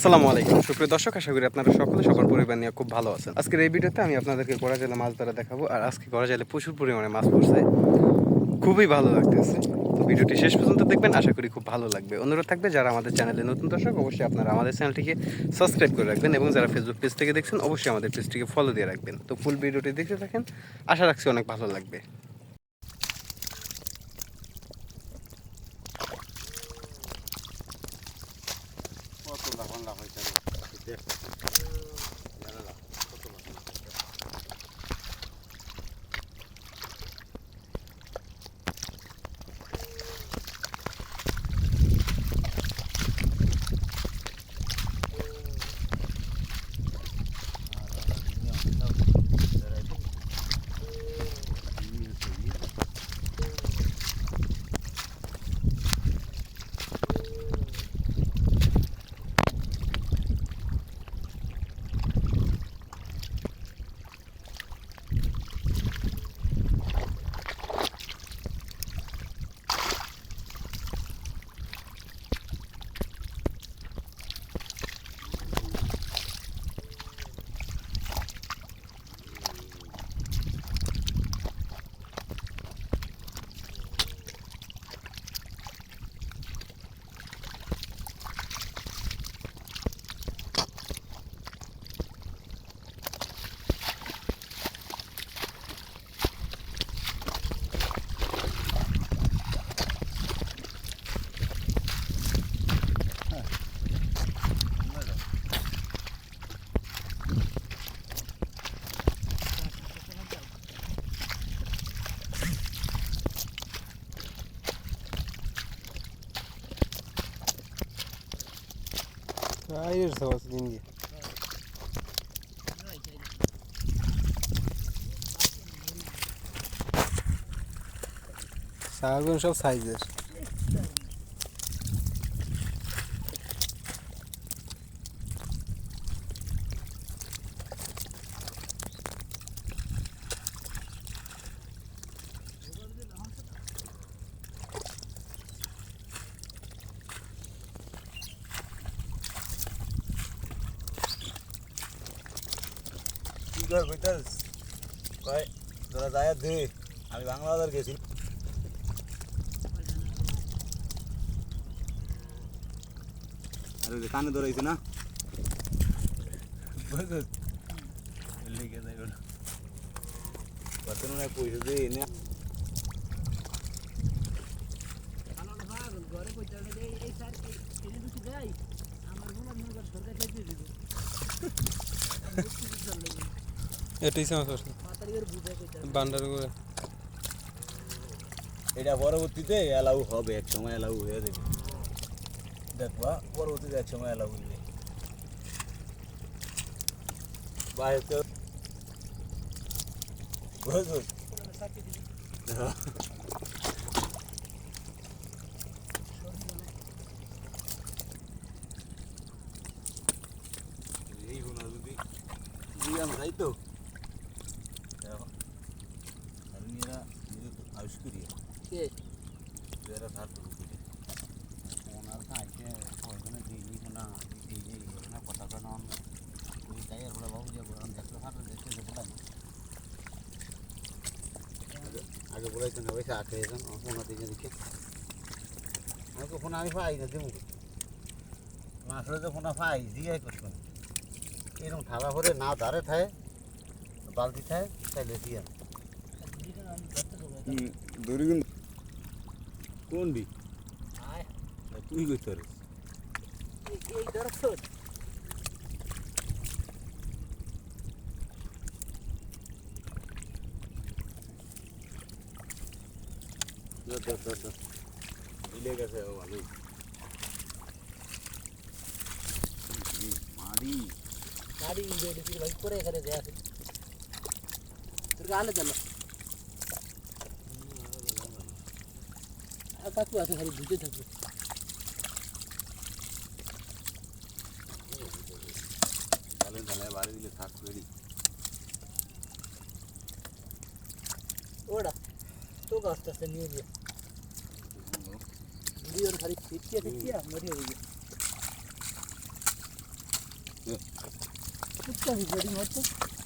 আসসালামু আলাইকুম সুপ্রিয় দর্শক, আশা করি আপনারা সকলে সকল পরিবার নিয়ে খুব ভালো আছেন। আজকের এই ভিডিওতে আমি আপনাদেরকে গড়া জালে মাছ ধরা দেখাবো। আর আজকে গড়া জালে প্রচুর পরিমাণে মাছ পড়ছে, খুবই ভালো লাগতেছে। তো ভিডিওটি শেষ পর্যন্ত দেখবেন, আশা করি খুব ভালো লাগবে। অনুরোধ থাকবে, যারা আমাদের চ্যানেলে নতুন দর্শক অবশ্যই আপনারা আমাদের চ্যানেলটিকে সাবস্ক্রাইব করে রাখবেন, এবং যারা ফেসবুক পেজ থেকে দেখছেন অবশ্যই আমাদের পেজটিকে ফলো দিয়ে রাখবেন। তো ফুল ভিডিওটি দেখতে থাকেন, আশা রাখছি অনেক ভালো লাগবে। কত লাফান লাফাইছে দেখ। Hayır savası dingi. Sargon সব সাইজের। আমি বাংলা বাজার গেছি আর ওই যে কানে ধরাইছে না পয়সা দিয়ে এনে এটাই সমস্যা বান্ডার করে। এটা পরবর্তীতে অ্যালাউ হবে, এক সময় অ্যালাউ হয়ে যাবে। দেখবা পরবর্তীতে এক সময় অ্যালাউ হইবে। বাইরে এই গুলো যদি জিয়াম যাই তো মেয়েরা আয়ুষ করি এরা সার ওনার কাছে ওইখানে দিই না এখানে কথা কারণ ওই তাই আর বাবু যে দেখতে সারটা দেখতে বলাই আগে বলাইছেন ওই আটে এখন ওনার দিকে দেখে আমাকে ফোন আমি পাই না দেবো মাসলে তো ফোনা পাই জিয়াই করছো না এরকম ঠালা করে না ধারে থায় বালতি থায় তাইলে দিয়া দড়ি কোন দি তুই কই তোর এই ধরছ মিলে গেছে ভালোই মারি গাড়ি বেরিয়েছিল ভাই করে এখানে যায় আছে তোর গালে চলো আর কাকু আছে খালি বুঝে থাকবে তাহলে তাহলে বাড়ি দিলে থাক রেডি ওটা তো আস্তে আস্তে নিয়ে গিয়ে ভিডিওর খালি ফিটিয়া মরে হয়ে গিয়ে कुछ का भी बोरिंग होता